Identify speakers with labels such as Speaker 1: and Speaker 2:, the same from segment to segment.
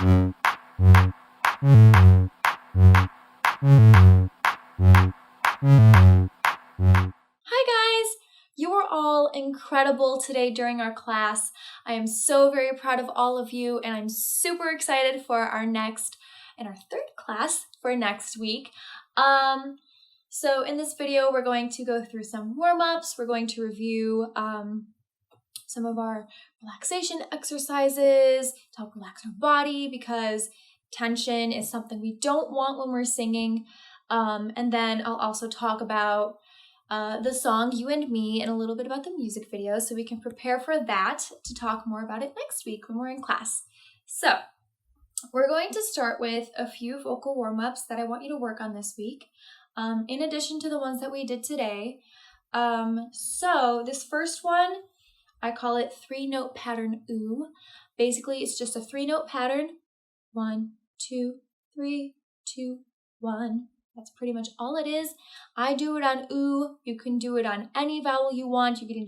Speaker 1: Hi guys! You were all incredible today during our class. I am so very proud of all of you, and I'm super excited for our next and our third class for next week. So in this video, we're going to go through some warm-ups. We're going to review some of our relaxation exercises to help relax our body, because tension is something we don't want when we're singing. And then I'll also talk about the song You and Me and a little bit about the music video, so we can prepare for that to talk more about it next week when we're in class. So we're going to start with a few vocal warm-ups that I want you to work on this week, in addition to the ones that we did today. So this first one, I call it 3-note pattern ooh. Basically, it's just a 3-note pattern. 1, 2, 3, 2, 1. That's pretty much all it is. I do it on ooh. You can do it on any vowel you want. You can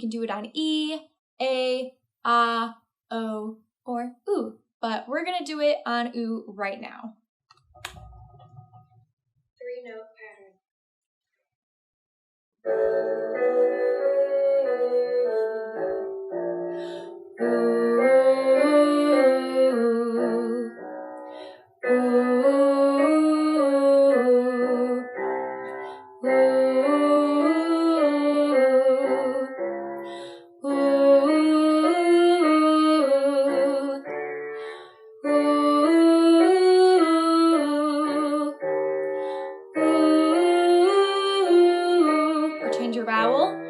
Speaker 1: do it on E, A, Ah, O, or ooh. But we're gonna do it on ooh right now. 3-note pattern. Or change your vowel.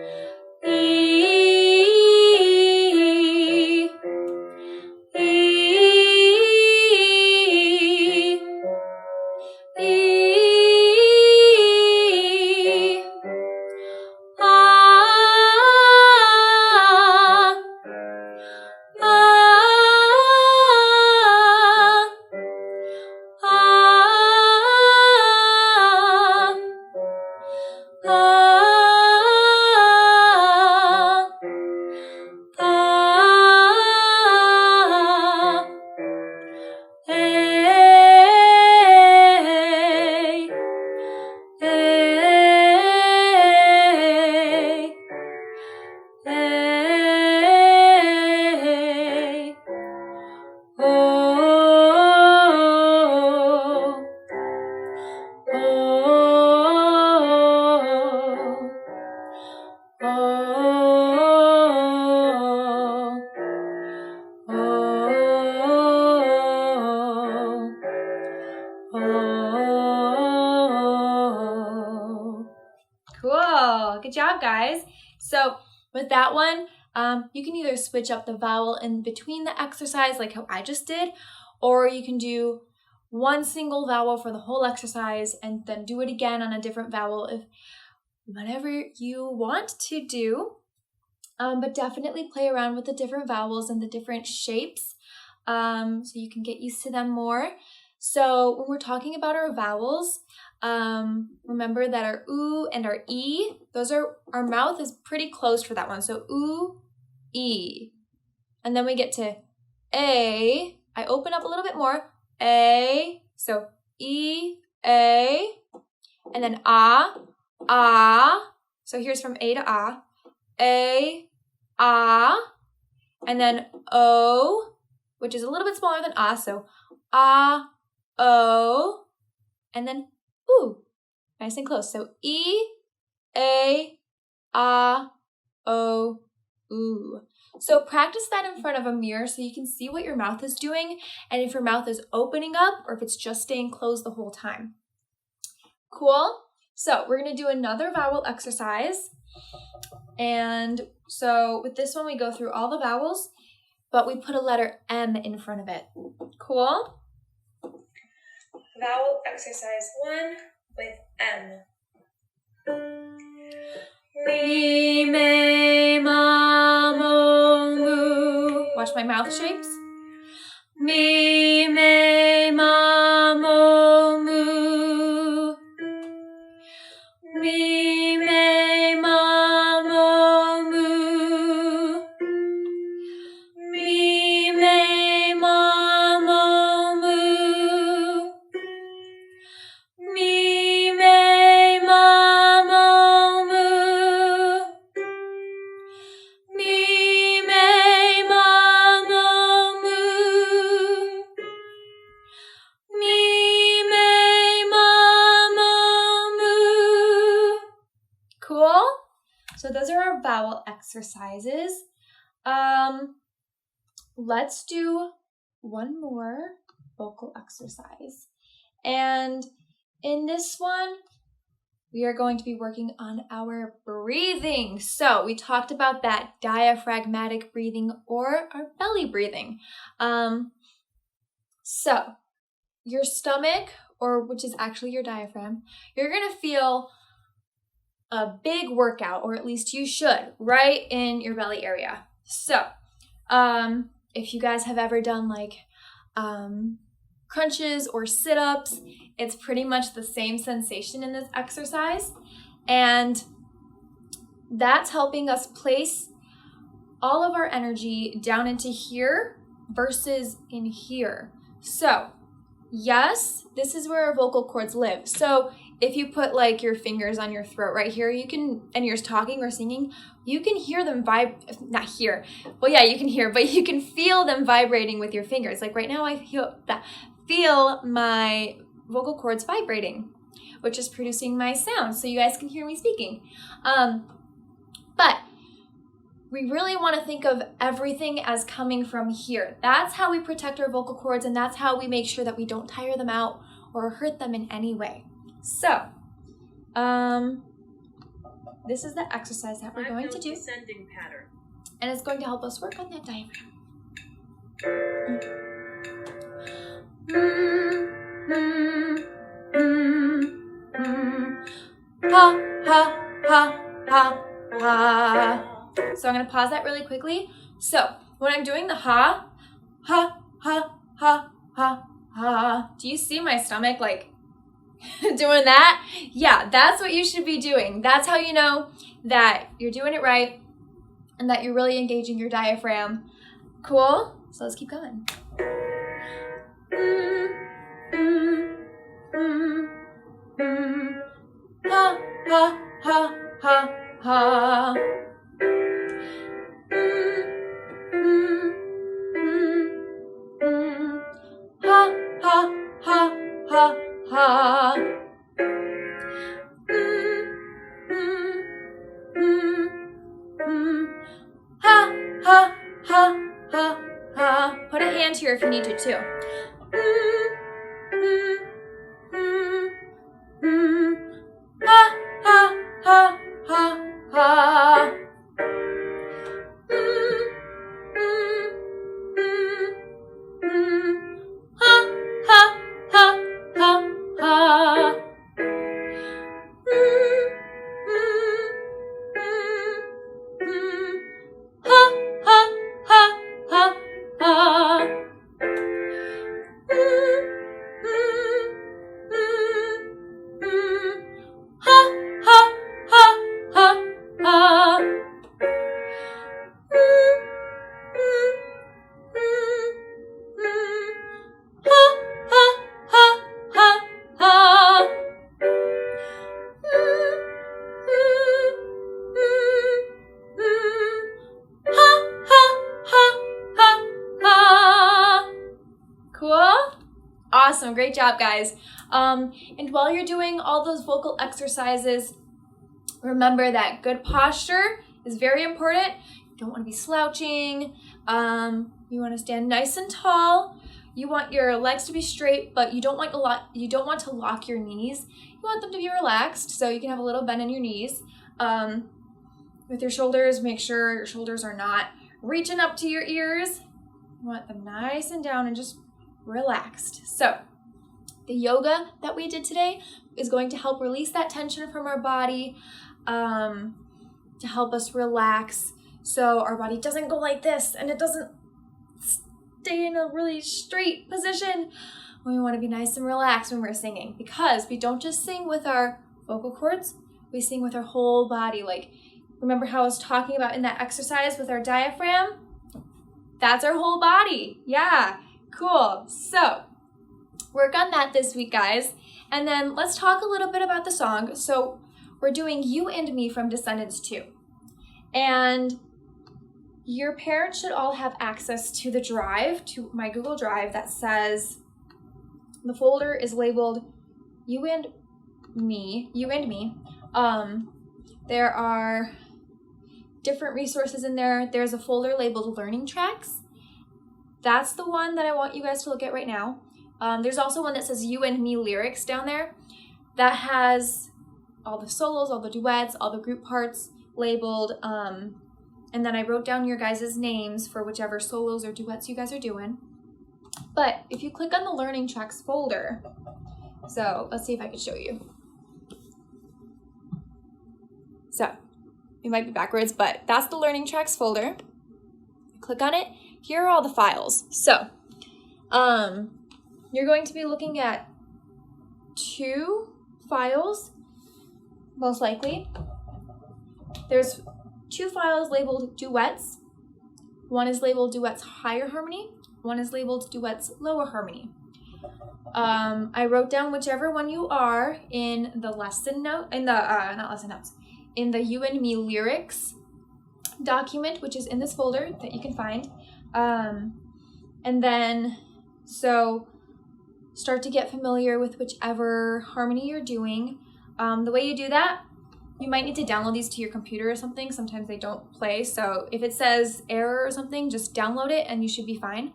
Speaker 1: Cool, good job guys. So with that one, you can either switch up the vowel in between the exercise like how I just did, or you can do one single vowel for the whole exercise and then do it again on a different vowel, if whatever you want to do. But definitely play around with the different vowels and the different shapes, so you can get used to them more. So when we're talking about our vowels, remember that our ooh and our e, our mouth is pretty closed for that one. So ooh, e. And then we get to a. I open up a little bit more. A. So e, a. And then ah, ah. So here's from A to ah. A, ah. And then o, which is a little bit smaller than ah. So ah, o. And then ooh, nice and close. So E, A, Ah, O, ooh. So practice that in front of a mirror so you can see what your mouth is doing, and if your mouth is opening up or if it's just staying closed the whole time. Cool? So we're gonna do another vowel exercise. And so with this one, we go through all the vowels, but we put a letter M in front of it. Cool? Vowel exercise 1 with M. Me, me, ma, mo, moo. Watch my mouth shapes. Me, me, ma, mo, moo. Me, me, ma, mo, moo. Me, me, ma, mo, vowel exercises. Let's do one more vocal exercise. And in this one, we are going to be working on our breathing. So we talked about that diaphragmatic breathing or our belly breathing. So your stomach, or which is actually your diaphragm, you're going to feel a big workout, or at least you should, right in your belly area. So if you guys have ever done like crunches or sit-ups, it's pretty much the same sensation in this exercise, and that's helping us place all of our energy down into here versus in here. So yes, this is where our vocal cords live. So if you put like your fingers on your throat right here, you can, and you're talking or singing, you can hear them not hear. Well, yeah, you can hear, but you can feel them vibrating with your fingers. Like right now I feel my vocal cords vibrating, which is producing my sound so you guys can hear me speaking. But we really want to think of everything as coming from here. That's how we protect our vocal cords, and that's how we make sure that we don't tire them out or hurt them in any way. So, this is the exercise that we're going to do.
Speaker 2: Descending pattern.
Speaker 1: And it's going to help us work on that diaphragm. Ha, ha, ha, ha, ha. So I'm going to pause that really quickly. So when I'm doing the ha, ha, ha, ha, ha, ha, do you see my stomach like doing that? Yeah, that's what you should be doing. That's how you know that you're doing it right and that you're really engaging your diaphragm. Cool? So let's keep going. Ha, ha, ha, ha, ha. Ha, ha, ha, ha, ha. Ha, ha, ha, ha, ha. Put a hand here if you need to too. Ha, ha, ha, ha, ha. Awesome, great job, guys. And while you're doing all those vocal exercises, remember that good posture is very important. You don't want to be slouching. You want to stand nice and tall. You want your legs to be straight, but you don't want to lock your knees. You want them to be relaxed, so you can have a little bend in your knees. With your shoulders, make sure your shoulders are not reaching up to your ears. You want them nice and down and just relaxed. So the yoga that we did today is going to help release that tension from our body, to help us relax so our body doesn't go like this and it doesn't stay in a really straight position. We want to be nice and relaxed when we're singing, because we don't just sing with our vocal cords, we sing with our whole body. Like, remember how I was talking about in that exercise with our diaphragm? That's our whole body. Yeah. Cool. So work on that this week, guys. And then let's talk a little bit about the song. So we're doing You and Me from Descendants 2. And your parents should all have access to the drive, to my Google Drive that says, the folder is labeled You and Me. There are different resources in there. There's a folder labeled Learning Tracks. That's the one that I want you guys to look at right now. There's also one that says You and Me Lyrics down there. That has all the solos, all the duets, all the group parts labeled. And then I wrote down your guys' names for whichever solos or duets you guys are doing. But if you click on the Learning Tracks folder, so let's see if I can show you. So it might be backwards, but that's the Learning Tracks folder. Click on it. Here are all the files. So you're going to be looking at 2 files, most likely. There's 2 files labeled duets. One is labeled duets higher harmony. One is labeled duets lower harmony. I wrote down whichever one you are in the lesson note, in the, not lesson notes, in the You and Me Lyrics document, which is in this folder that you can find. And then, so start to get familiar with whichever harmony you're doing. The way you do that, you might need to download these to your computer or something. Sometimes they don't play. So if it says error or something, just download it and you should be fine.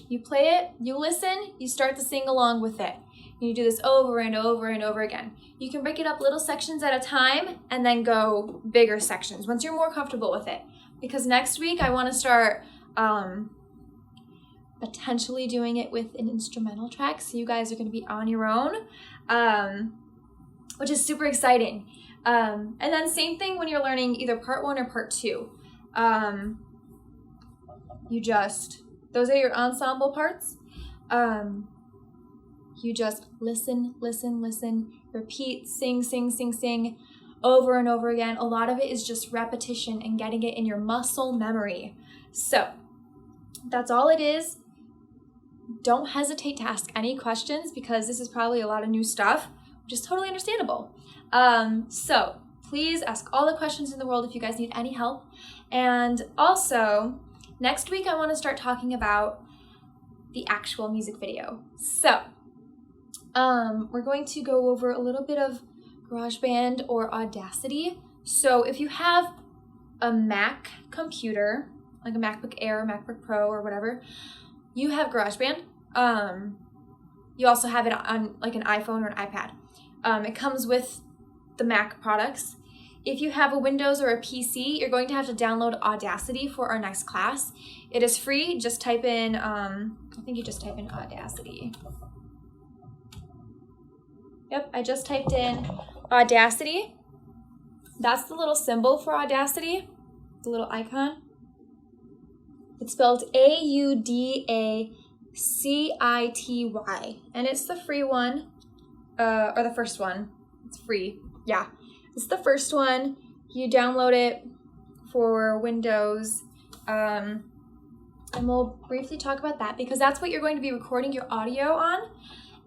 Speaker 1: You play it, you listen, you start to sing along with it. You do this over and over and over again. You can break it up little sections at a time and then go bigger sections once you're more comfortable with it. Because next week I want to start potentially doing it with an instrumental track. So you guys are going to be on your own, which is super exciting. And then same thing when you're learning either part 1 or part 2. Those are your ensemble parts. You just listen, listen, listen, repeat, sing, sing, sing, sing over and over again. A lot of it is just repetition and getting it in your muscle memory. So that's all it is. Don't hesitate to ask any questions because this is probably a lot of new stuff, which is totally understandable. So please ask all the questions in the world if you guys need any help. And also, next week I want to start talking about the actual music video. So we're going to go over a little bit of GarageBand or Audacity. So if you have a Mac computer, like a MacBook Air, MacBook Pro, or whatever, you have GarageBand. You also have it on like an iPhone or an iPad. It comes with the Mac products. If you have a Windows or a PC, you're going to have to download Audacity for our next class. It is free. Just type in, I think you just type in Audacity. Yep, I just typed in Audacity. That's the little symbol for Audacity, the little icon. It's spelled Audacity, and it's the free one, or the first one. It's free, yeah. It's the first one. You download it for Windows, and we'll briefly talk about that because that's what you're going to be recording your audio on.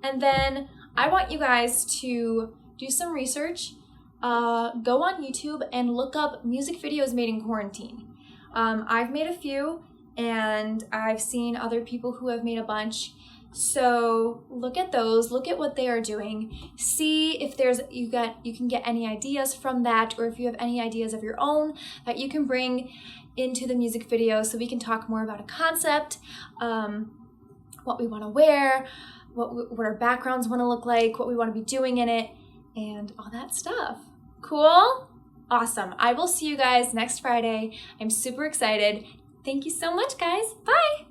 Speaker 1: And then I want you guys to do some research, go on YouTube and look up music videos made in quarantine. I've made a few and I've seen other people who have made a bunch. So look at those, look at what they are doing, see if you can get any ideas from that, or if you have any ideas of your own that you can bring into the music video so we can talk more about a concept, what we want to wear, what our backgrounds want to look like, what we want to be doing in it, and all that stuff. Cool? Awesome. I will see you guys next Friday. I'm super excited. Thank you so much, guys. Bye.